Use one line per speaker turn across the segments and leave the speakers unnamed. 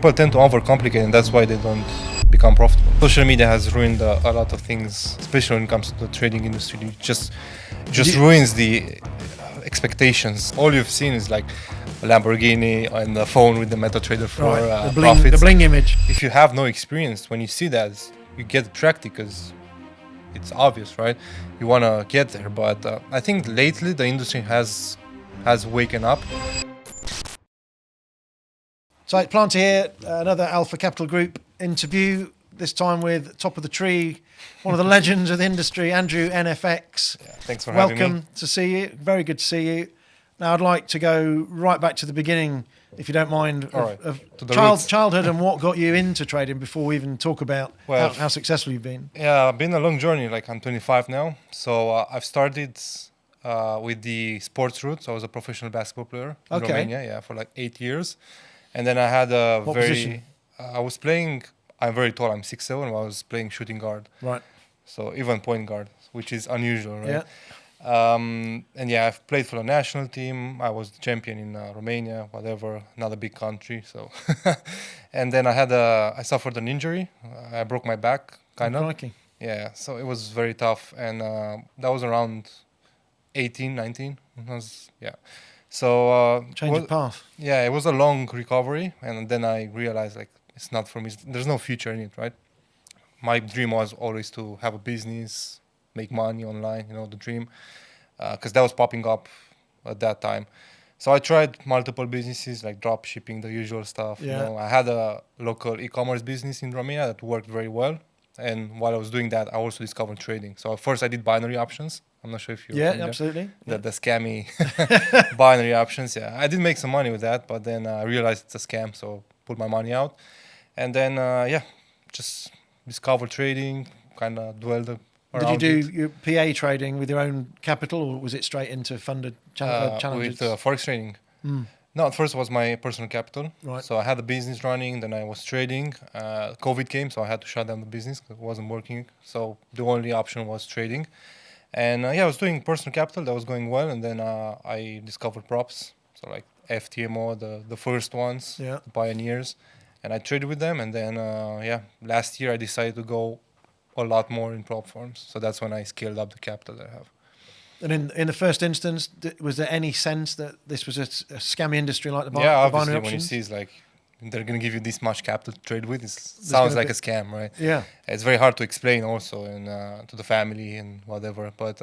people tend to overcomplicate, and that's why they don't become profitable. Social media has ruined a lot of things, especially when it comes to the trading industry. It just ruins the expectations. All you've seen is like a Lamborghini and the phone with the MetaTrader 4 profits.
The bling image.
If you have no experience, when you see that, you get attracted because it's obvious, right? You want to get there. But I think lately the industry has waken up.
So it's Planty here, another Alpha Capital Group interview, this time with top of the tree, one of the legends of the industry, Andrew NFX.
Yeah, thanks for having me.
Welcome to see you. Very good to see you. Now I'd like to go right back to the beginning, if you don't mind, of childhood and what got you into trading before we even talk about how successful you've been.
Yeah, it's been a long journey. Like I'm 25 now. So I've started with the sports route. So I was a professional basketball player in Romania, for like 8 years. And then I had
What position?
I was playing, I'm very tall, I'm 6'7", I was playing shooting guard.
Right.
So even point guard, which is unusual, right?
Yeah.
And yeah, I've played for the national team. I was the champion in Romania, whatever, not a big country. So, and then I suffered an injury. I broke my back, kind of.
Crikey.
Yeah, so it was very tough. And that was around 18, 19. So
Change of path.
Yeah, it was a long recovery, and then I realized like it's not for me. There's no future in it, right? My dream was always to have a business, make money online, the dream, because that was popping up at that time. So I tried multiple businesses like drop shipping, the usual stuff.
Yeah.
I had a local e-commerce business in Romania that worked very well, and while I was doing that, I also discovered trading. So at first I did binary options. I'm not sure if you
absolutely.
The Scammy binary options. Yeah, I did make some money with that, but then I realized it's a scam, so put my money out, and then just discovered trading, kind of dwelled around.
Did you do your PA trading with your own capital, or was it straight into funded challenges?
With forex trading? No, at first it was my personal capital.
Right.
So I had a business running, then I was trading. COVID came, so I had to shut down the business because it wasn't working. So the only option was trading. And I was doing personal capital, that was going well. And then I discovered props, so like FTMO, the first ones, the pioneers. And I traded with them. And then, last year I decided to go a lot more in prop forms. So that's when I scaled up the capital that I have.
And in the first instance, was there any sense that this was a scammy industry like the binary
options?
Yeah, obviously
when you see it's like, they're going to give you this much capital to trade with. It sounds like a scam, right?
Yeah.
It's very hard to explain also and to the family and whatever. But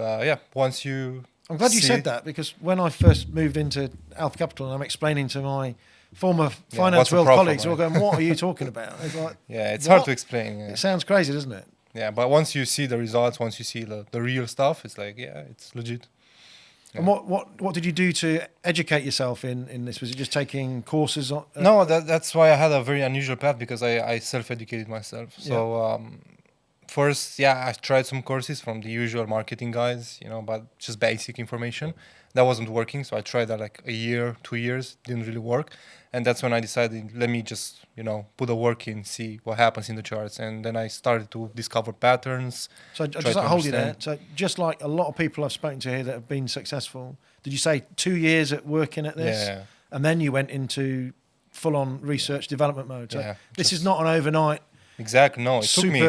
once you
I'm glad you said that, because when I first moved into Alpha Capital and I'm explaining to my former finance world colleagues, they're all going, what are you talking about? It's like,
it's hard to explain. Yeah.
It sounds crazy, doesn't it?
Yeah, but once you see the results, once you see the real stuff, it's like, it's legit.
Yeah. And what did you do to educate yourself in this? Was it just taking courses?
No, that's why I had a very unusual path, because I self-educated myself. So first, I tried some courses from the usual marketing guys, but just basic information. That wasn't working, so I tried that like a year, 2 years, didn't really work. And that's when I decided, let me just, put the work in, see what happens in the charts. And then I started to discover patterns.
So just hold you there. So just like a lot of people I've spoken to here that have been successful, did you say 2 years at working at this?
Yeah.
And then you went into full-on research development mode. So this is not an overnight.
Exactly. No, it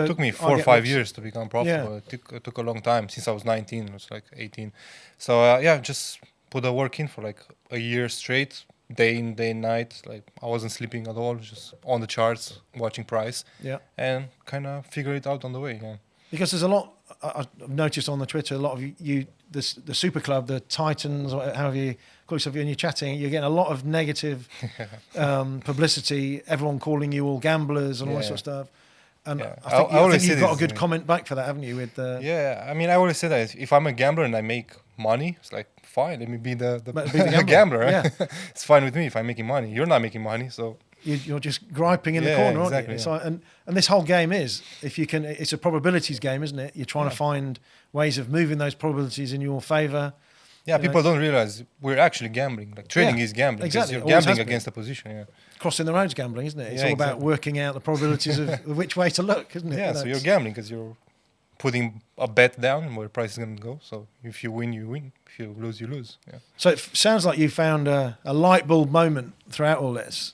took me 4 or 5 years to become profitable. Yeah. It took a long time. Since I was 19, it was like 18. So just put the work in for like a year straight, day in, day and night. Like I wasn't sleeping at all, just on the charts, watching price. Yeah. And kind of figure it out on the way. Yeah.
Because there's a lot, I've noticed on the Twitter, a lot of you the super club, the Titans, or however you call yourself, when you're chatting, you're getting a lot of negative publicity, everyone calling you all gamblers and all that sort of stuff. And I think you've got a good comment back for that, haven't you? With
I mean, I always say that if I'm a gambler and I make money, it's like, fine, let me be the gambler. Right? Yeah. It's fine with me if I'm making money. You're not making money, so
you're just griping in the corner,
exactly,
aren't you? Like, and this whole game is, if you can, it's a probabilities game, isn't it? You're trying to find ways of moving those probabilities in your favor.
Yeah, people don't realize we're actually gambling. Like trading is gambling.
Exactly.
You're gambling against a position. Yeah.
Crossing the road's gambling, isn't it? It's all about working out the probabilities of which way to look, isn't it?
Yeah, so you're gambling because you're putting a bet down where price is going to go. So if you win, you win. If you lose, you lose. Yeah.
So it sounds like you found a light bulb moment throughout all this.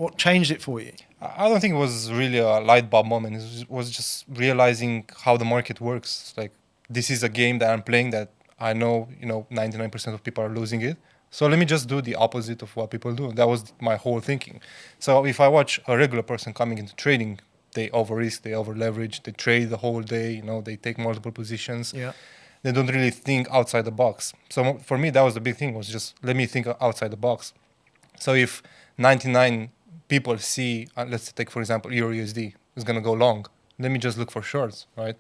What changed it for you?
I don't think it was really a light bulb moment. It was just realizing how the market works. Like, this is a game that I'm playing that I know, 99% of people are losing it. So let me just do the opposite of what people do. That was my whole thinking. So if I watch a regular person coming into trading, they over risk, they over leverage, they trade the whole day, they take multiple positions.
Yeah.
They don't really think outside the box. So for me, that was the big thing, was just let me think outside the box. So if 99 people see, let's take for example, Euro USD is going to go long, let me just look for shorts, right?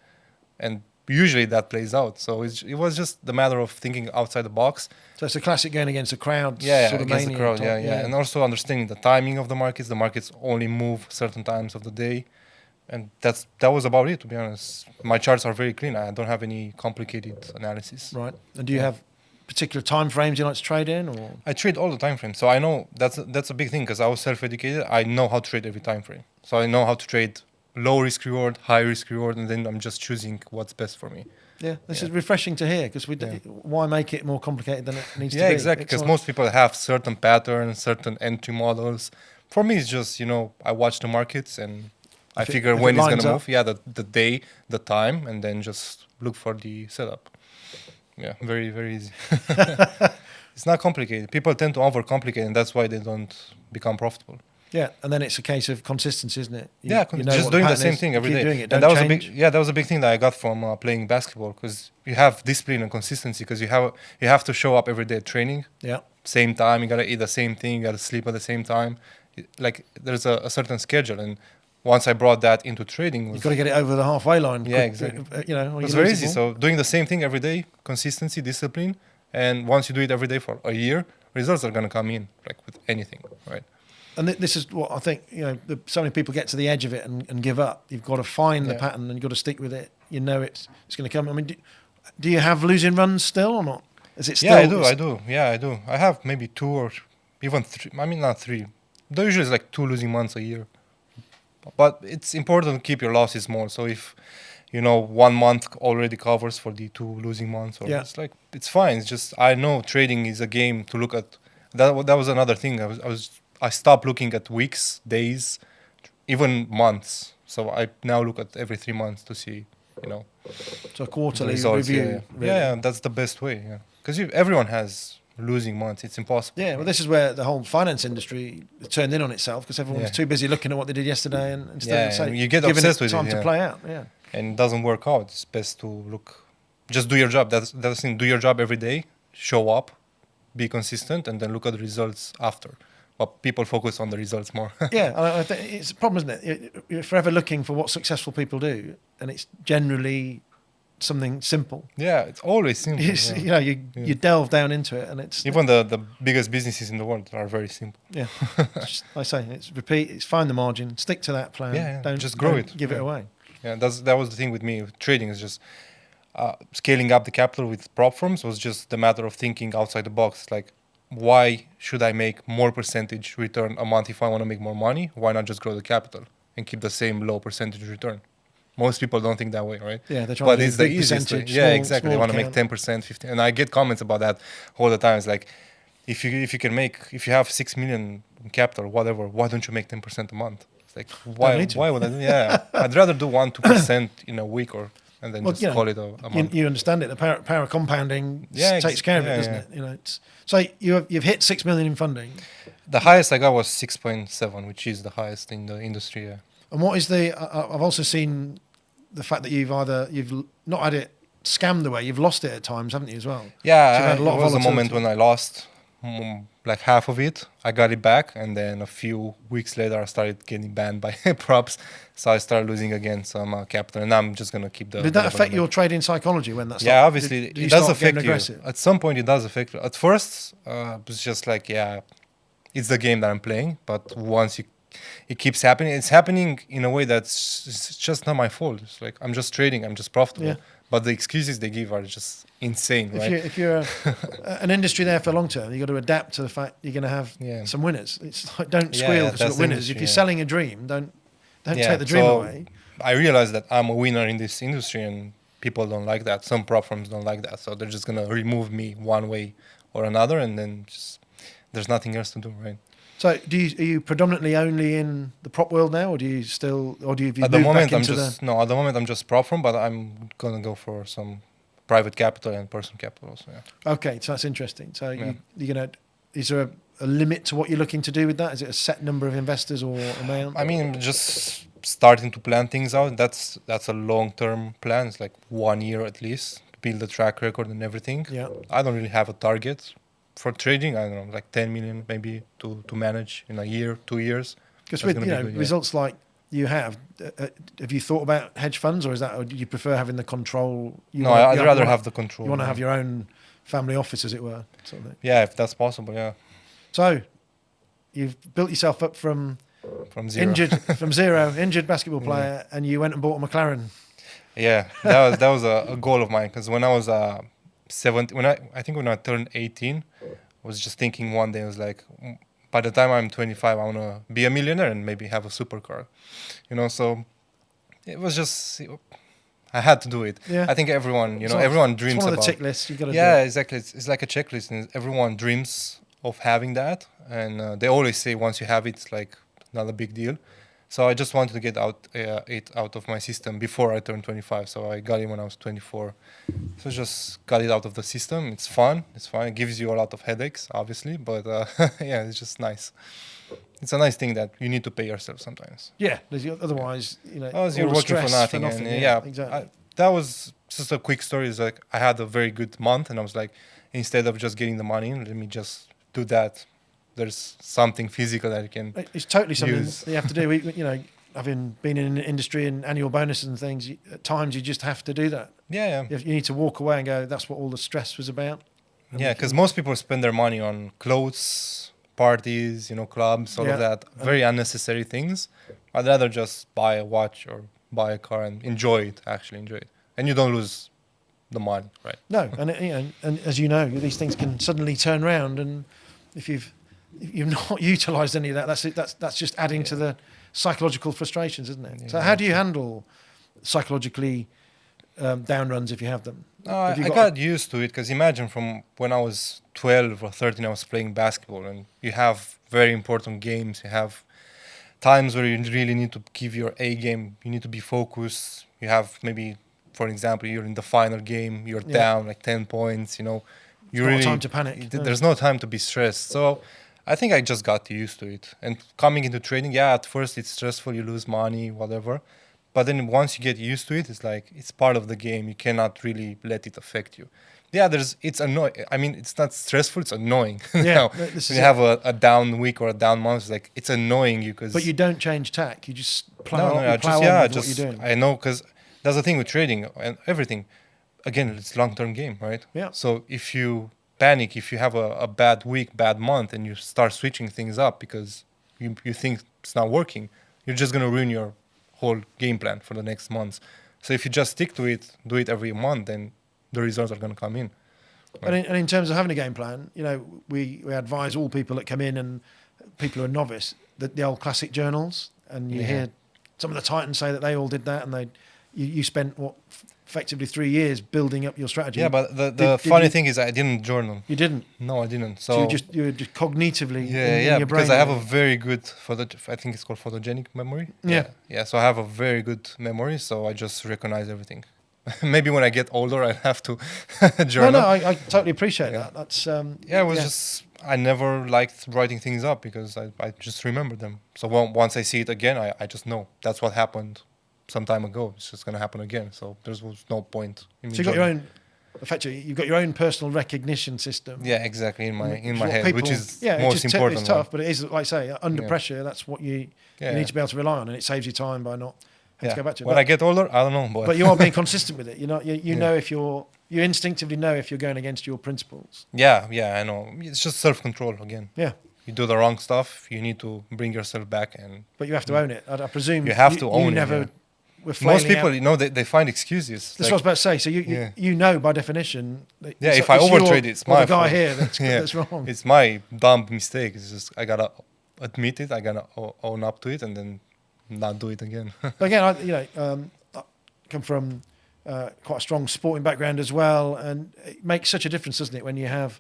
And usually that plays out. So it was just the matter of thinking outside the box.
So it's a classic going against the crowd.
Yeah,
sort of
against the
mania
crowd.
type,
Yeah. And also understanding the timing of the markets. The markets only move certain times of the day. And that was about it, to be honest. My charts are very clean. I don't have any complicated analysis.
Right. And do you have particular time frames you like to trade in, or?
I trade all the time frames. So I know that's a big thing, because I was self-educated. I know how to trade every time frame. So I know how to trade low risk reward, high risk reward, and then I'm just choosing what's best for me.
Yeah, this is refreshing to hear, because why make it more complicated than it needs to be?
Yeah, exactly, because most people have certain patterns, certain entry models. For me, it's just, I watch the markets and I figure when it's going to move. Yeah, the day, the time, and then just look for the setup. Yeah, very, very easy. It's not complicated. People tend to overcomplicate, and that's why they don't become profitable.
Yeah, and then it's a case of consistency, isn't it?
Just doing the same thing every day.
Doing it,
and that was a big thing that I got from playing basketball, because you have discipline and consistency, because you have to show up every day at training.
Yeah.
Same time, you gotta eat the same thing, you gotta sleep at the same time. Like, there's a certain schedule, and once I brought that into trading,
you've got to get it over the halfway line.
Yeah, exactly. It's very easy. So doing the same thing every day, consistency, discipline, and once you do it every day for a year, results are gonna come in, like with anything, right?
And this is what I think, so many people get to the edge of it and give up. You've got to find the pattern and you've got to stick with it. It's going to come. I mean, do you have losing runs still or not? Is it still?
Yeah, I do. Yeah, I do. I have maybe 2 or even 3. I mean, not 3. There usually is like 2 losing months a year. But it's important to keep your losses small. So if, 1 month already covers for the 2 losing months, it's fine. It's just, I know trading is a game to look at. That was another thing. I stopped looking at weeks, days, even months. So I now look at every 3 months to see,
So a quarterly
results,
review.
Yeah.
Really.
Yeah, that's the best way. Yeah, because everyone has losing months. It's impossible.
Yeah, well, this is where the whole finance industry turned in on itself, because everyone's too busy looking at what they did yesterday and instead of
you get obsessed with
time to play out. Yeah,
and it doesn't work out. It's best to just do your job. That's the thing. Do your job every day. Show up, be consistent, and then look at the results after. But people focus on the results more.
Yeah, I think it's a problem, isn't it? You're forever looking for what successful people do, and it's generally something simple.
Yeah, it's always simple.
You delve down into it, and it's
even the biggest businesses in the world are very simple.
Yeah, I say it's repeat. It's find the margin, stick to that plan.
Yeah,
don't
just grow it.
Give it away.
Yeah, that was the thing with me. Trading is just scaling up the capital with prop firms was just the matter of thinking outside the box. Like, why should I make more percentage return a month if I want to make more money? Why not just grow the capital and keep the same low percentage return? Most people don't think that way, right?
Yeah, they're trying to do big percentage.
Yeah, exactly. They want to make 10%, 15%. And I get comments about that all the time. It's like, if you have 6 million in capital, whatever, why don't you make 10% a month? It's like, why would I do? Yeah, I'd rather do 1-2% in a week and then just call it a month.
You understand it. The power of compounding takes care of it, doesn't it? So you've hit 6 million in funding.
The highest I got was 6.7, which is the highest in the industry. Yeah.
And what is I've also seen the fact that you've not had it scammed away, you've lost it at times, haven't you, as well?
Yeah, there was a moment when I lost like half of it. I got it back, and then a few weeks later I started getting banned by props, so I started losing again some capital, and I'm just gonna keep the.
Did that affect your trading psychology when that started?
Yeah, obviously it does affect you.
Aggressive?
At some point it does affect you. At first it was just like, it's the game that I'm playing, but once it keeps happening. It's happening in a way it's just not my fault. It's like, I'm just trading, I'm just profitable.
Yeah.
But the excuses they give are just insane, right?
If you're an industry there for long term, you've got to adapt to the fact you're going to have some winners. It's like, don't squeal because you've got winners. If you're selling a dream, don't take the dream away.
I realized that I'm a winner in this industry, and people don't like that. Some prop firms don't like that, so they're just gonna remove me one way or another, and then just there's nothing else to do, right?
So, are you predominantly only in the prop world now, or do you still, or do you
At the
moved
moment,
back
I'm
into
just no. At the moment, I'm just prop firm, but I'm gonna go for some private capital and personal capital also. Yeah.
Okay, so that's interesting. So
Yeah.
you're gonna, is there a limit to what you're looking to do with that? Is it a set number of investors or amount?
I mean, just starting to plan things out. That's a long-term plan. It's like 1 year at least. Build a track record and everything.
Yeah.
I don't really have a target for trading. I don't know, like 10 million maybe to manage in a year, 2 years.
Because
That's
with
gonna be good, yeah.
results like you have you thought about hedge funds, or is that, or do you prefer having the control?
No, I'd rather have the control.
You want to
yeah.
have your own family office, as it were. Sort of thing.
Yeah, if that's possible. Yeah,
So you've built yourself up from
from zero.
injured basketball player, and you went and bought a McLaren.
Yeah, that was a goal of mine, because when I was 17, I think when I turned 18, I was just thinking one day, I was like, by the time I'm 25, I want to be a millionaire and maybe have a supercar, so it was just, I had to do it.
Yeah.
I think everyone,
It's like-
everyone dreams
It's one of
about.
the tick lists you've got to
Yeah,
do.
exactly. It's like a checklist, and everyone dreams of having that. And they always say once you have it, it's like not a big deal. So I just wanted to get it out of my system before I turned 25. So I got it when I was 24. So just got it out of the system. It's fun. It's fun. It gives you a lot of headaches, obviously, but yeah, it's just nice. It's a nice thing that you need to pay yourself sometimes.
Yeah, otherwise,
Otherwise,
all
you're
the
working for
stress
nothing. And
yeah,
yeah,
exactly.
that was just a quick story. It's like I had a very good month, and I was like, instead of just getting the money in, let me just do that. There's something physical that you can.
It's totally something
use.
that you have to do. Having been in the industry and annual bonuses and things, at times you just have to do that.
Yeah.
You need to walk away and go, that's what all the stress was about. And
Yeah, because most people spend their money on clothes, parties, clubs, all
Yeah.
of that. Very unnecessary things. I'd rather just buy a watch or buy a car and actually enjoy it. And you don't lose the money, right?
No, and and as you know, these things can suddenly turn around, and if you've not utilised any of that, that's just adding to the psychological frustrations, isn't it?
Yeah,
So how do you handle psychologically down runs if you have them? Have you
I got used to it, because imagine from when I was 12 or 13, I was playing basketball, and you have very important games. You have times where you really need to give your A game. You need to be focused. You have maybe, for example, you're in the final game, you're down like 10 points, you
not time to panic.
There's no time to be stressed. So I think I just got used to it. And coming into trading, yeah, at first it's stressful, you lose money, whatever. But then once you get used to it, it's like it's part of the game. You cannot really let it affect you. Yeah, it's annoying. I mean, it's not stressful, it's annoying.
Yeah,
When
this
you
is
have a down week or a down month, it's like it's annoying you, because
But you don't change tack. You just plow on with what you're doing.
I know, because that's the thing with trading and everything. Again, it's long-term game, right?
Yeah.
So if you panic, if you have a bad week, bad month, and you start switching things up because you think it's not working, you're just gonna ruin your whole game plan for the next months. So if you just stick to it, do it every month, then the results are gonna come in. Right?
And in terms of having a game plan, we advise all people that come in and people who are novice that the old classic journals, and you hear some of the titans say that they all did that, and you spent effectively 3 years building up your strategy.
Yeah, but the funny thing is I didn't journal.
You didn't.
No, I didn't.
So you were just cognitively in your brain.
Because I have a very good I think it's called photogenic memory. Yeah. So I have a very good memory, so I just recognize everything. Maybe when I get older, I have to journal.
No, I totally appreciate that. That's
it was just I never liked writing things up, because I just remember them. So once I see it again, I just know that's what happened some time ago. It's just going to happen again. So there was no point in me.
So effectively, you've got your own personal recognition system.
Yeah, exactly, in my head,
people,
which is
it's
most important.
It's tough, but it is, like I say, under pressure, that's what you need to be able to rely on, and it saves you time by not having to go back to it.
When I get older, I don't know.
But you are being consistent with it. You know if you instinctively know if you're going against your principles.
Yeah, I know. It's just self-control again.
Yeah.
You do the wrong stuff, you need to bring yourself back,
But you have to own it. I presume
you have to own it.
Never were
most people,
out.
they find excuses.
That's what I was about to say. So you know by definition.
If I overtrade, it's my
the guy
fault.
here that's wrong.
It's my dumb mistake. It's just I gotta admit it. I gotta own up to it, and then not do it again.
Again, I come from quite a strong sporting background as well, and it makes such a difference, doesn't it, when you're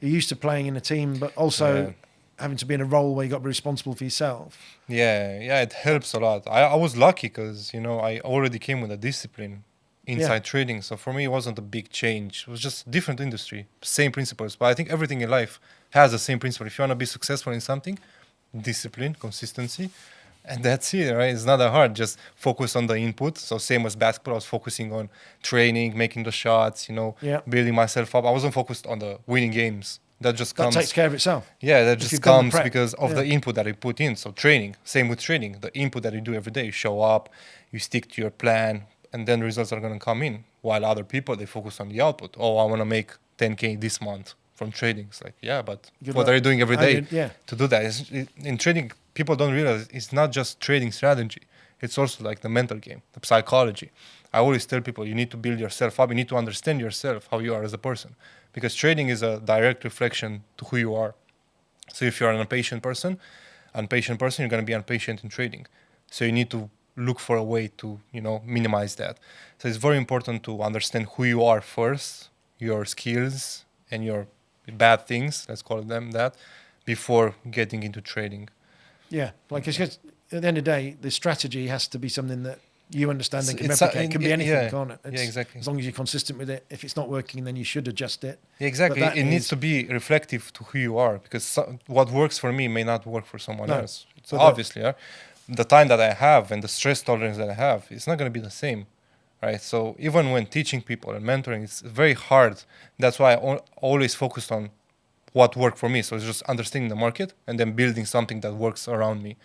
used to playing in a team, but also
Yeah.
having to be in a role where you got to be responsible for yourself.
Yeah, it helps a lot. I was lucky because, I already came with a discipline inside trading. So for me, it wasn't a big change. It was just different industry, same principles. But I think everything in life has the same principle. If you want to be successful in something, discipline, consistency, and that's it, right? It's not that hard. Just focus on the input. So same as basketball, I was focusing on training, making the shots,
Yeah.
building myself up. I wasn't focused on the winning games. That just
That
comes.
takes care of itself.
Yeah, that
If
just
you've done the
comes
prep.
because of
Yeah.
the input that I put in. So training, same with training. The input that you do every day, you show up, you stick to your plan, and then the results are going to come in. While other people, they focus on the output. Oh, I want to make 10K this month from trading. It's like, yeah, but
Good
what
luck.
are you doing every day
Yeah.
to do that? In trading, people don't realize it's not just trading strategy. It's also like the mental game, the psychology. I always tell people you need to build yourself up. You need to understand yourself, how you are as a person. Because trading is a direct reflection to who you are. So if you're an impatient person, you're going to be impatient in trading. So you need to look for a way to, minimize that. So it's very important to understand who you are first, your skills and your bad things, let's call them that, before getting into trading.
Yeah. Like, it's just, at the end of the day, the strategy has to be something that you understand and can
It's
replicate. It can be anything,
yeah,
can't it?
yeah, exactly.
As long as you're consistent with it. If it's not working, then you should adjust it.
Yeah, exactly.
But that
It needs
is-
to be reflective to who you are, because what works for me may not work for someone
No.
else. It's
But
obviously, the time that I have and the stress tolerance that I have, it's not going to be the same, right? So even when teaching people and mentoring, it's very hard. That's why I always focused on what worked for me. So it's just understanding the market and then building something that works around me.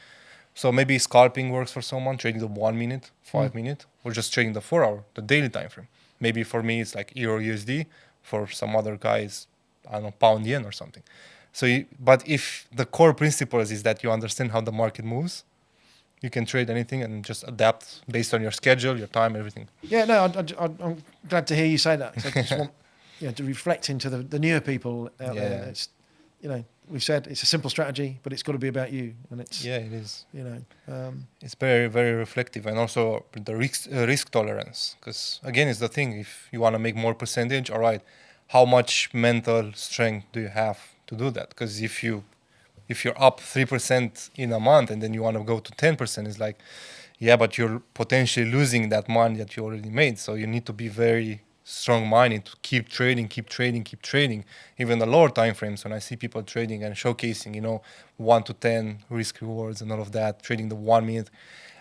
So maybe scalping works for someone, trading the 1 minute, 5 minute, or just trading the 4 hour, the daily time frame. Maybe for me it's like Euro USD. For some other guys, I don't know, pound yen or something. So, but if the core principles is that you understand how the market moves, you can trade anything and just adapt based on your schedule, your time, everything.
Yeah, no, I'm glad to hear you say that. 'Cause I just want to reflect into the newer people out
Yeah.
there. It's, we've said it's a simple strategy, but it's got to be about you. And it's,
Yeah, it is. It's very, very reflective, and also the risk tolerance. Because again, it's the thing. If you want to make more percentage, all right, how much mental strength do you have to do that? Because if you're up 3% in a month and then you want to go to 10%, it's like, yeah, but you're potentially losing that money that you already made. So you need to be very strong-minded to keep trading. Even the lower time frames, when I see people trading and showcasing, 1 to 10 risk rewards and all of that, trading the 1 minute.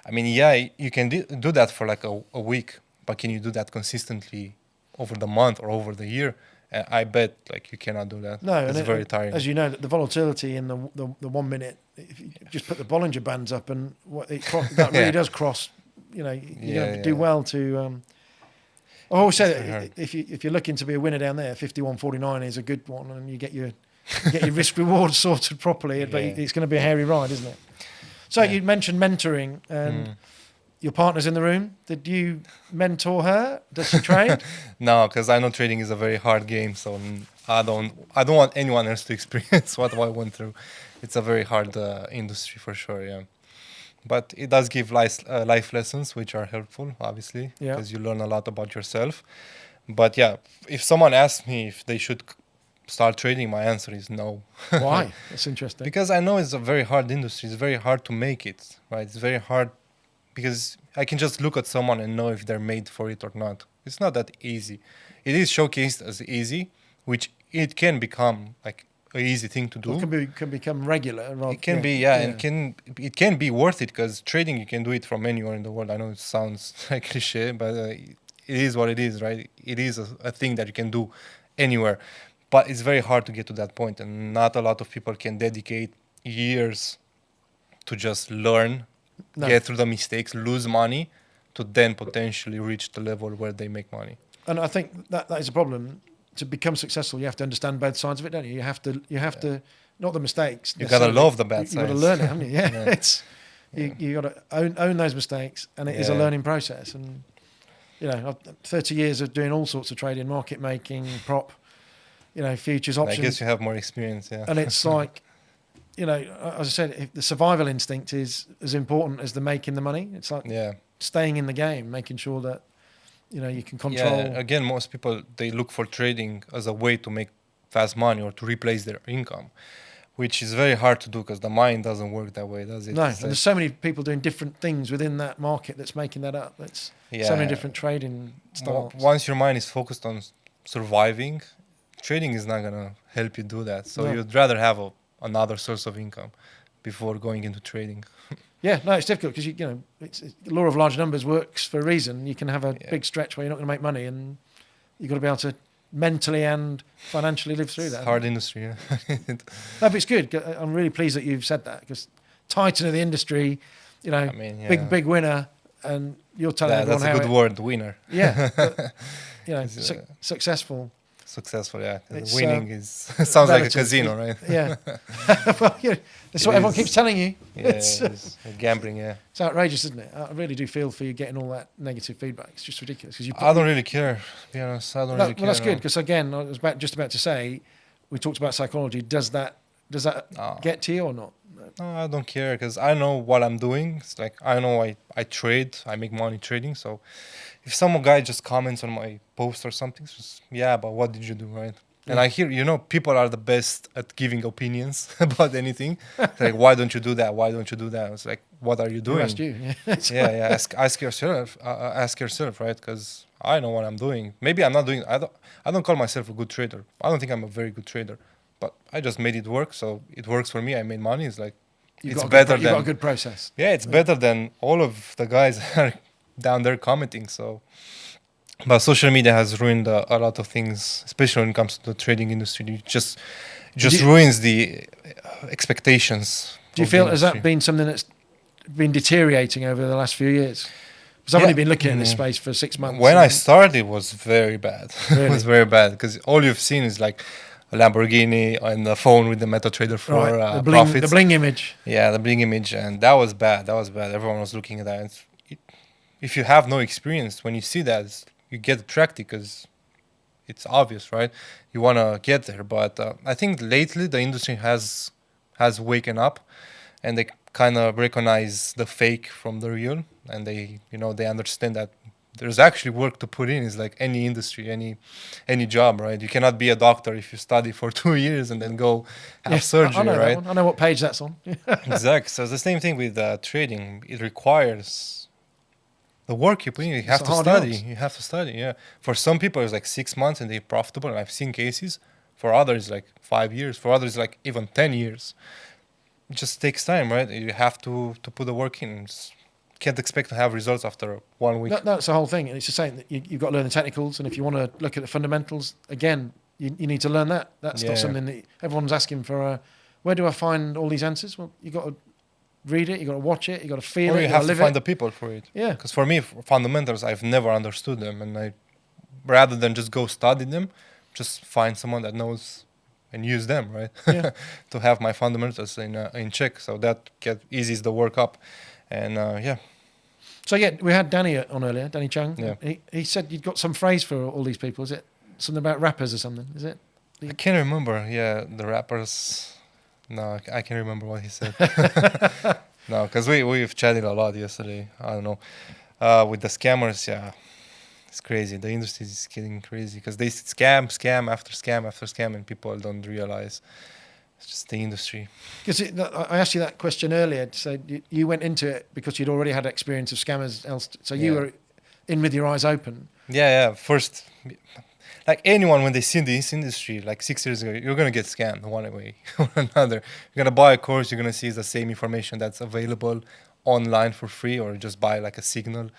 I mean, yeah, you can do that for like a week, but can you do that consistently over the month or over the year? I bet like you cannot do that.
No,
it's very tiring.
As you know, the volatility in the 1 minute. If you just put the Bollinger Bands up, and that really does cross. You're going to do well to. I always say that if you're looking to be a winner down there, 51.49 is a good one, and you get your risk reward sorted properly. But it's going to be a hairy ride, isn't it? So you mentioned mentoring, and your partner's in the room. Did you mentor her? Does she trade?
No, because I know trading is a very hard game, so I don't want anyone else to experience what I went through. It's a very hard industry for sure, yeah. But it does give life lessons, which are helpful, obviously, because you learn a lot about yourself. But yeah, if someone asks me if they should start trading, my answer is no.
Why? That's interesting.
Because I know it's a very hard industry. It's very hard to make it, right? It's very hard because I can just look at someone and know if they're made for it or not. It's not that easy. It is showcased as easy, which it can become like an easy thing to do.
It can become regular.
It can be, and it can be worth it because trading, you can do it from anywhere in the world. I know it sounds like cliche, but it is what it is, right? It is a thing that you can do anywhere, but it's very hard to get to that point, and not a lot of people can dedicate years to just learn, get through the mistakes, lose money, to then potentially reach the level where they make money.
And I think that is a problem. To become successful, you have to understand both sides of it, don't you? You have to not the mistakes.
You gotta love the bad sides.
You got to learn it, haven't you? Yeah. It's you got to own those mistakes, and it is a learning process. And 30 years of doing all sorts of trading, market making, prop, futures, options.
I guess you have more experience, yeah.
And it's like you know, as I said, if the survival instinct is as important as the making the money. It's like
Yeah.
staying in the game, making sure that, you know, you can control.
Yeah, again, most people, they look for trading as a way to make fast money or to replace their income, which is very hard to do because the mind doesn't work that way, does it?
No,
It's
and there's so many people doing different things within that market that's making that up. That's so many different trading styles.
Once your mind is focused on surviving, trading is not going to help you do that. So
No.
you'd rather have another source of income before going into trading.
Yeah, no, it's difficult because you know, it's the law of large numbers works for a reason. You can have a big stretch where you're not going to make money, and you've got to be able to mentally and financially live through that.
It's hard industry. Yeah.
No, but it's good. I'm really pleased that you've said that because titan of the industry, you know,
I mean, yeah.
big winner, and you're telling everyone
that's a
how
good word, winner.
Yeah, but, you know,
It's,
successful.
Successful, yeah.
It's,
Winning is sounds like a
relative.
casino, right?
Yeah, well, yeah, that's what everyone keeps telling you.
Yeah, it's gambling, yeah.
It's outrageous, isn't it? I really do feel for you getting all that negative feedback. It's just ridiculous because
I don't really care, to be honest. I don't really care.
Well, that's good because again, I was just about to say, we talked about psychology. Does that get to you or not?
No, I don't care because I know what I'm doing. It's like I know I trade, I make money trading. So if some guy just comments on my post or something, it's just, yeah, but what did you do, right? And I hear, you know, people are the best at giving opinions about anything. It's like, why don't you do that? Why don't you do that? It's like, what are you doing?
Who asked you?
Yeah. Ask yourself. Ask yourself, right? Because I know what I'm doing. Maybe I'm not doing. I don't call myself a good trader. I don't think I'm a very good trader, but I just made it work. So it works for me. I made money. It's like it's better than.
You've got a good process.
Yeah, it's better than all of the guys that are down there commenting. So. But social media has ruined a lot of things, especially when it comes to the trading industry. It just ruins the expectations.
Do you feel has that been something that's been deteriorating over the last few years? Because I've only been looking in this space for 6 months.
When I started, it was very bad.
Really?
It was very bad because all you've seen is like a Lamborghini and the phone with the MetaTrader 4 profits.
The bling image.
Yeah, the bling image, and that was bad. That was bad. Everyone was looking at that. If you have no experience, when you see that, you get attracted because it's obvious, right? You want to get there. But I think lately the industry has waken up, and they kind of recognize the fake from the real, and they understand that there's actually work to put in. It's like any industry, any job, right? You cannot be a doctor if you study for 2 years and then go have surgery,
I know
right?
that one. I know what page that's on.
Exactly. So it's the same thing with trading. It requires the work you put in. You have to study. You have to study. Yeah. For some people, it's like 6 months and they're profitable. And I've seen cases. For others, like 5 years. For others, like even 10 years. It just takes time, right? You have to put the work in. Just can't expect to have results after 1 week.
That's the whole thing. And it's the same that you've got to learn the technicals. And if you want to look at the fundamentals, again, you need to learn that. That's not something that everyone's asking for. Where do I find all these answers? Well, you got to read it, you got to watch it, you got to feel it.
You have to find the people for it.
Yeah.
Because for me, fundamentals, I've never understood them, and rather than just go study them, just find someone that knows and use them, right?
Yeah.
To have my fundamentals in check, so that eases the work up, and
So we had Danny on earlier, Danny Chung.
Yeah.
He said you'd got some phrase for all these people. Is it something about rappers or something? Is it?
I can't remember. Yeah, the rappers. No, I can't remember what he said. No, because we've chatted a lot yesterday. I don't know. With the scammers, yeah, it's crazy. The industry is getting crazy because they scam after scam after scam, and people don't realize it's just the industry.
Because I asked you that question earlier. So you went into it because you'd already had experience of scammers. So you were in with your eyes open.
Yeah. First, like anyone, when they see this industry, like 6 years ago, you're going to get scammed one way or another. You're going to buy a course, you're going to see the same information that's available online for free, or just buy like a signal.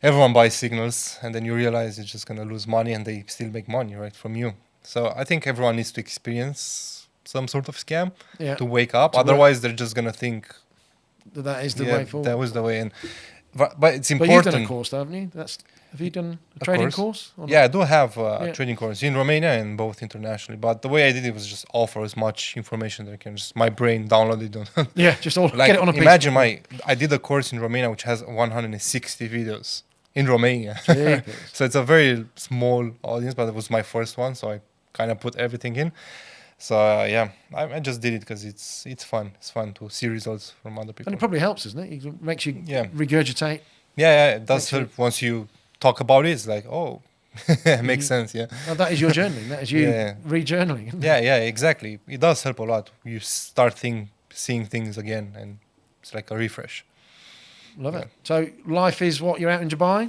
Everyone buys signals, and then you realize you're just going to lose money, and they still make money, right, from you. So I think everyone needs to experience some sort of scam to wake up. Otherwise, they're just going to think
that is the way forward.
That was the way. But it's important.
But you've done a course, though, haven't you? Have you done a trading course?
Yeah, I do have a trading course in Romania and both internationally. But the way I did it was just offer as much information that I can. Just my brain downloaded it.
Yeah, just all
like,
get it on a piece.
Imagine I did a course in Romania which has 160 videos in Romania. So it's a very small audience, but it was my first one, so I kind of put everything in. So yeah, I just did it because it's fun. It's fun to see results from other people.
And it probably helps, doesn't it? It makes you
Yeah.
regurgitate.
Yeah, it does
Makes you-
help once you talk about it. It's like, oh, it makes
You-
sense. Yeah.
Now, that is your journaling. That is you
Yeah.
re-journaling. isn't it?
Yeah, exactly. It does help a lot. You start seeing things again, and it's like a refresh.
Love
Yeah.
it. So life is what, you're out in Dubai?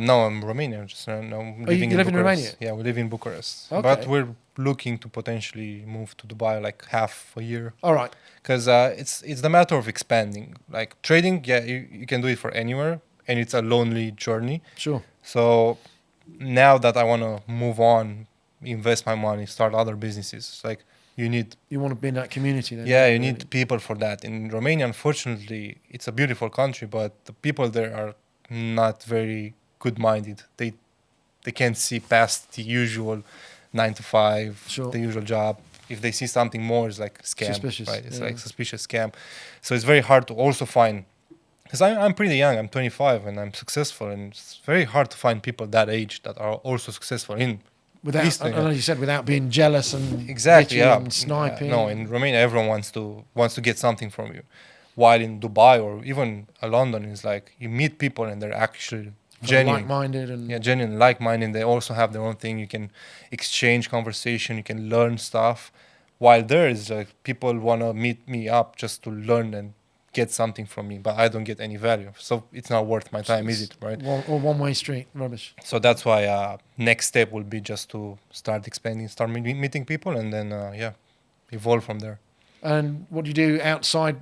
No, I'm Romania. Just no, living
you
in
live in
Bucharest.
Romania?
Yeah, we live in Bucharest,
Okay.
but we're looking to potentially move to Dubai like half a year,
All right.
because it's the matter of expanding. Like trading, yeah, you can do it for anywhere, and it's a lonely journey.
Sure.
So now that I want to move on, invest my money, start other businesses, it's like you need.
You want to be in that community then.
Yeah, you
really.
need people for that. In Romania, unfortunately, it's a beautiful country, but the people there are not very good-minded. They can't see past the usual 9 to 5,
Sure.
the usual job. If they see something more, it's like scam,
Suspicious,
right? It's
yeah.
like suspicious scam. So it's very hard to also find. Because I'm pretty young, I'm 25, and I'm successful, and it's very hard to find people that age that are also successful in.
Without,
Eastern,
I know you said, without being jealous and
Exactly,
bitchy
yeah.
and sniping.
No, in Romania, everyone wants to get something from you. While in Dubai or even London, it's like you meet people and they're actually genuine.
Like-minded and
Yeah, genuine, like-minded. They also have their own thing. You can exchange conversation. You can learn stuff. While there is like people want to meet me up just to learn and get something from me, but I don't get any value. So it's not worth my time, is it? Right?
one-way street rubbish.
So that's why next step will be just to start expanding, start meeting people, and then evolve from there.
And what do you do outside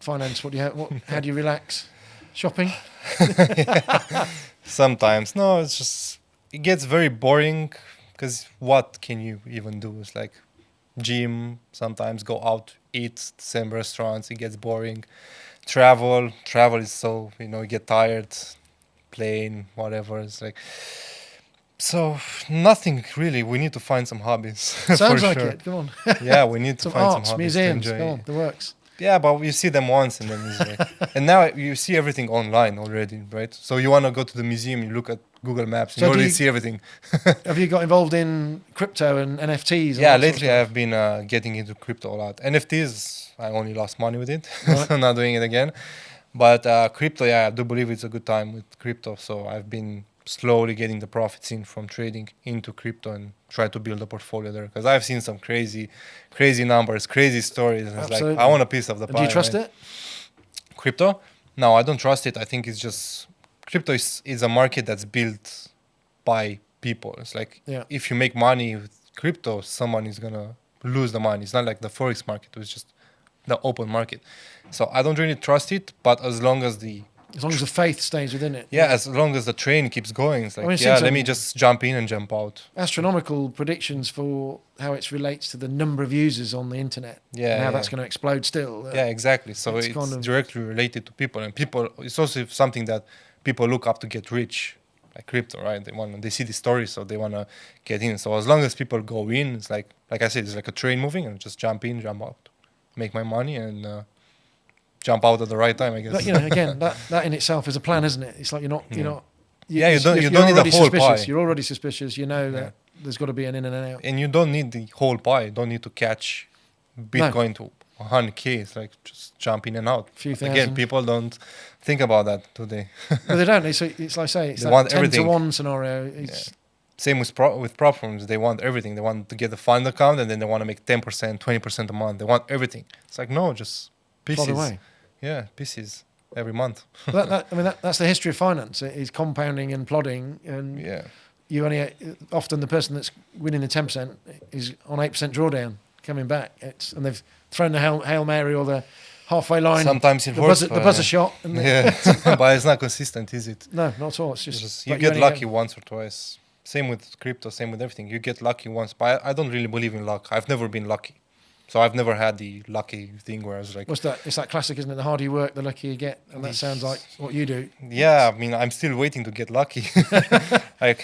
finance? What do you have? How do you relax? Shopping?
Sometimes no, it's just it gets very boring because what can you even do? It's like gym. Sometimes go out, eat same restaurants. It gets boring. Travel is so you get tired. Plane, whatever. It's like so nothing really. We need to find some hobbies.
Sounds
for
like
sure.
it. Come on.
Yeah, we need to
Some
find
arts,
some hobbies
museums.
to enjoy.
Come on, the works.
Yeah, but you see them once and then it's like, and now you see everything online already, right? So you want to go to the museum, you look at Google Maps, and
So
you
do
already
you-
see everything.
Have you got involved in crypto and NFTs? and
Yeah,
that sort of
lately
stuff?
I've been getting into crypto a lot. NFTs, I only lost money with it,
Right.
so I'm not doing it again. But crypto, yeah, I do believe it's a good time with crypto. So I've been slowly getting the profits in from trading into crypto and try to build a portfolio there. Because I've seen some crazy numbers, crazy stories. And it's like,
Absolutely.
I want a piece of the
And
pie.
do you trust
right?
it?
Crypto? No, I don't trust it. I think it's just crypto is a market that's built by people. It's like
Yeah.
if you make money with crypto, someone is gonna lose the money. It's not like the forex market. It's just the open market. So I don't really trust it. But as long as the
faith stays within it.
as long as the train keeps going, it's like
I mean, since
let me
I'm-
just jump in and jump out.
Astronomical predictions for how it relates to the number of users on the internet.
Yeah,
And how
yeah.
that's going to explode still.
Yeah, exactly. So
It's
it's
kind of-
directly related to people, and people. It's also something that people look up to get rich, like crypto, right? They see the story, so they want to get in. So as long as people go in, it's like I said, it's like a train moving, and just jump in, jump out, make my money, and jump out at the right time, I guess.
But, again, that in itself is a plan, isn't it? It's like you're not.
Yeah, you don't
you're
need the
already
whole
suspicious.
pie.
You're already suspicious. You know that
Yeah.
there's got to be an in and an out.
And you don't need the whole pie. You don't need to catch Bitcoin to 100K. It's like just jump in and out.
Few
Again,
thousand.
people don't think about that today.
But they don't. It's like I say, it's
They
that
want
10
everything.
to 1 scenario. It's
Same with prop firms. They want everything. They want to get the fund account, and then they want to make 10%, 20% a month. They want everything. It's like, no, just pieces.
plod away.
Yeah, pieces every month.
That's the history of finance. It is compounding and plodding, and
Yeah.
you only often the person that's winning the 10% is on 8% drawdown coming back. And they've thrown the Hail Mary or the halfway line.
Sometimes it
the
works.
buzzer,
but,
the buzzer shot. And
Yeah, but it's not consistent, is it?
no, not at all. It's
It's
just,
just you
but
get
only
lucky once or twice. Same with crypto, same with everything. You get lucky once, but I don't really believe in luck. I've never been lucky. So I've never had the lucky thing where I was like,
What's that? It's that classic, isn't it? The harder you work, the luckier you get. And that sounds like what you do.
yeah, I mean, I'm still waiting to get lucky. I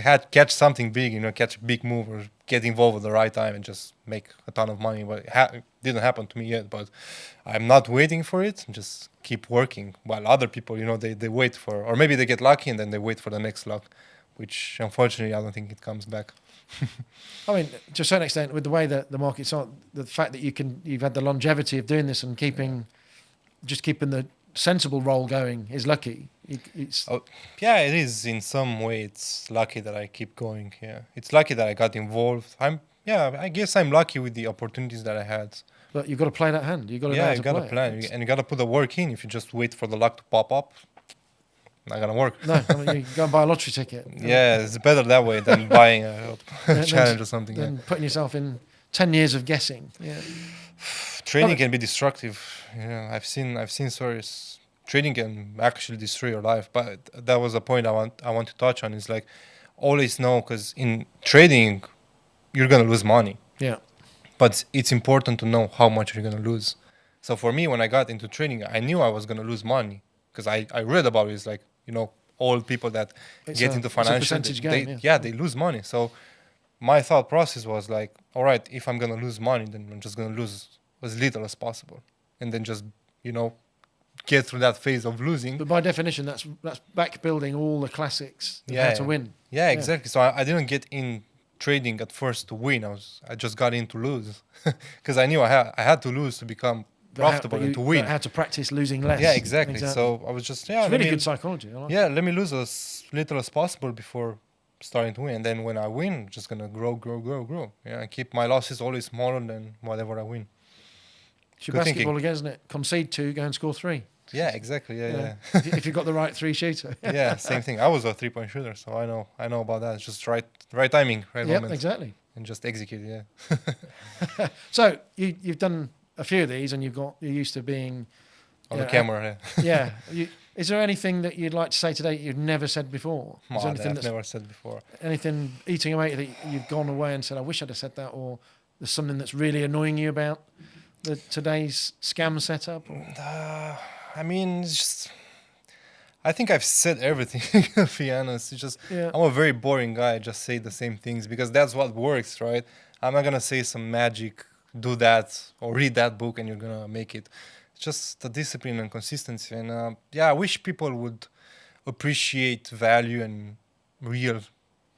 had catch something big, catch a big move or get involved at the right time and just make a ton of money. But it didn't happen to me yet. But I'm not waiting for it. Just keep working. While other people, they wait for, or maybe they get lucky and then they wait for the next luck. which unfortunately I don't think it comes back.
I mean, to a certain extent, with the way that the market's on, the fact that you've had the longevity of doing this and keeping the sensible roll going is lucky. It's
Yeah, it is in some way. It's lucky that I keep going. Yeah, it's lucky that I got involved. I guess I'm lucky with the opportunities that I had.
but you've got to play that hand. You've got to know how
You
to
gotta
play it.
plan, and you gotta put the work in. If you just wait for the luck to pop up, not gonna work.
No, I mean, you go and buy a lottery ticket.
Yeah, it's better that way than buying a
Then-
challenge or something.
Than
Yeah.
putting yourself in 10 years of guessing. Yeah.
Trading
but-
can be destructive. Yeah, I've seen stories. Trading can actually destroy your life. But that was a point I want to touch on. Is like always know, because in trading you're gonna lose money,
Yeah.
but it's important to know how much you're gonna lose. So for me, when I got into trading, I knew I was gonna lose money because I read about it. It's like, all people that
It's
get
a-
into
it's a
financial,
percentage game,
they lose money. So my thought process was like, all right, if I'm gonna lose money, then I'm just gonna lose as little as possible, and then just get through that phase of losing.
But by definition, that's back building all the classics of how to win.
Yeah, exactly. So I didn't get in trading at first to win. I just got in to lose because I knew I had to lose to become profitable and to win.
How to practice losing less.
Yeah, exactly. So I was just
it's really good psychology. I like it.
let me lose as little as possible before starting to win. And then when I win, I'm just gonna grow. Yeah, and keep my losses always smaller than whatever I win.
It's your
Good
basketball
thinking.
again, isn't it? Concede 2, go and score 3.
Yeah, exactly. Yeah.
if you've got the right 3 shooter.
Yeah, same thing. I was a 3-point shooter, so I know about that. It's just right timing, right
Yep,
moment,
exactly.
and just execute. Yeah.
So you've done a few of these, and you're used to being
On the camera.
Yeah. Is there anything that you'd like to say today you've never said before? Is there anything
I've never said before.
anything eating away that you've gone away and said, I wish I'd have said that, or there's something that's really annoying you about today's scam setup? Or?
I mean, it's just. I think I've said everything. To be honest, it's just
Yeah.
I'm a very boring guy. I just say the same things because that's what works, right? I'm not gonna say some magic, do that or read that book, and you're gonna make it. It's just the discipline and consistency. And I wish people would appreciate value and real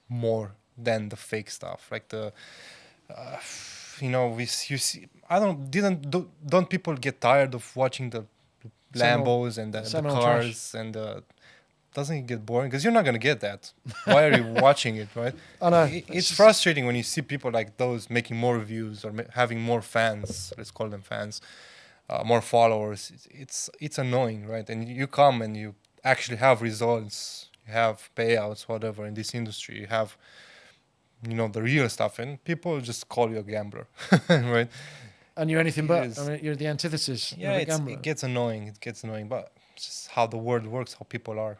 more than the fake stuff, like the. You see, don't people get tired of watching the Lambos and the
same old
cars and doesn't it get boring? Because you're not gonna get that. Why are you watching it, right?
I know.
It's frustrating when you see people like those making more views or having more fans. Let's call them fans, more followers. It's annoying, right? And you come and you actually have results, you have payouts, whatever in this industry. You have the real stuff, and people just call you a gambler, right?
And you're anything
It
but.
is.
I mean, you're the antithesis
Yeah,
of a gambler.
it gets annoying, but it's just how the world works, how people are.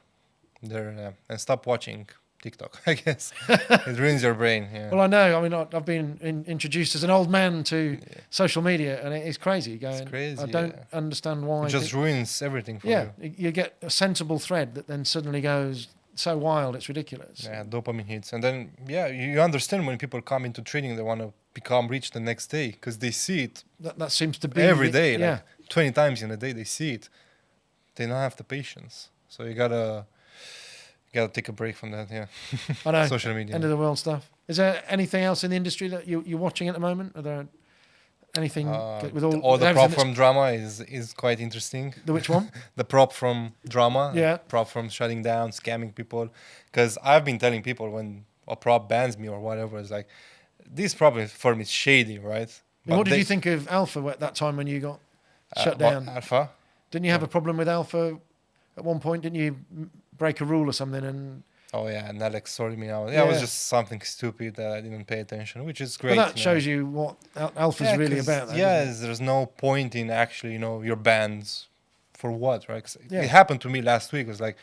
And stop watching TikTok, I guess. It ruins your brain. Yeah.
Well, I know. I mean, I've been introduced as an old man to social media, and it's crazy.
Crazy,
I don't understand why.
It just ruins everything for you.
You get a sensible thread that then suddenly goes so wild, it's ridiculous.
Yeah, dopamine hits. And then, you understand when people come into trading, they want to become rich the next day because they see it
That seems to be
every day,
Yeah,
like 20 times in a day, they see it. They don't have the patience. So you gotta take a break from that,
I know.
Social media.
End of the world stuff. Is there anything else in the industry that you're watching at the moment? Are there anything with all
the
everything
prop
that's-
from drama is quite interesting.
The which one?
The prop from drama,
Yeah.
prop from shutting down, scamming people. Because I've been telling people when a prop bans me or whatever, it's like, this prop firm is shady, right?
And what did you think of Alpha at that time when you got shut down?
Alpha?
Didn't you have a problem with Alpha at one point? Didn't you break a rule or something? And
Oh, yeah, and Alex sorted me out. Yeah, it was
Yeah.
just something stupid that I didn't pay attention, which is great.
well, that shows you what Alpha's really
'cause,
about. Though,
yes, there's no point in actually, your bans for what, right? 'Cause
Yeah.
It happened to me last week. It was like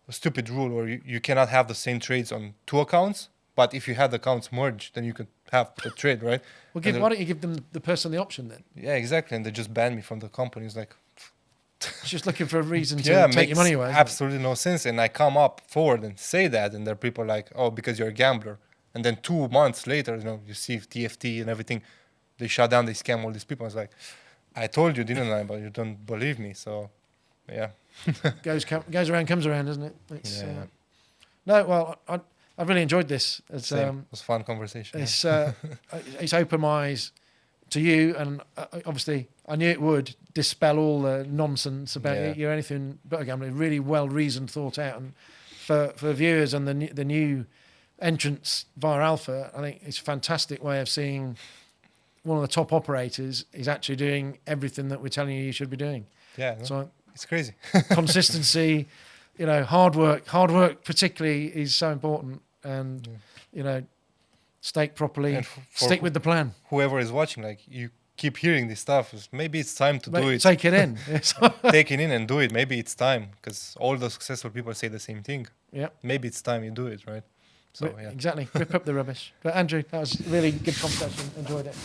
a stupid rule where you cannot have the same trades on 2 accounts, but if you had accounts merged, then you could have the trade, right?
Well,
And
why don't you give them the person the option then?
Yeah, exactly. And they just banned me from the company. It's like,
It's just looking for a reason to
yeah,
take
makes
your money away. isn't it?
absolutely no sense. And I come up forward and say that, and there are people like, oh, because you're a gambler. And then 2 months later, you see TFT and everything, they shut down, they scam all these people. I was like, I told you, didn't I? But you don't believe me. So, yeah.
Goes around, comes around, doesn't it? It's,
Yeah.
No, well, I've really enjoyed this. It's
Same. It was a fun conversation.
it's opened my eyes to you, and obviously I knew it would dispel all the nonsense about you're anything but a gambler. Really well reasoned, thought out, and for viewers and the new entrants via Alpha, I think it's a fantastic way of seeing one of the top operators is actually doing everything that we're telling you should be doing.
Yeah, no,
So
it's crazy.
consistency, hard work particularly is so important, and stake properly,
And
stick with the plan.
Whoever is watching, like, you keep hearing this stuff. Maybe it's time to do it.
Take it in.
Take it in and do it. Maybe it's time, because all the successful people say the same thing.
Yeah.
Maybe it's time you do it, right? So
Exactly. Rip up the rubbish. But Andrew, that was a really good conversation. Enjoyed it.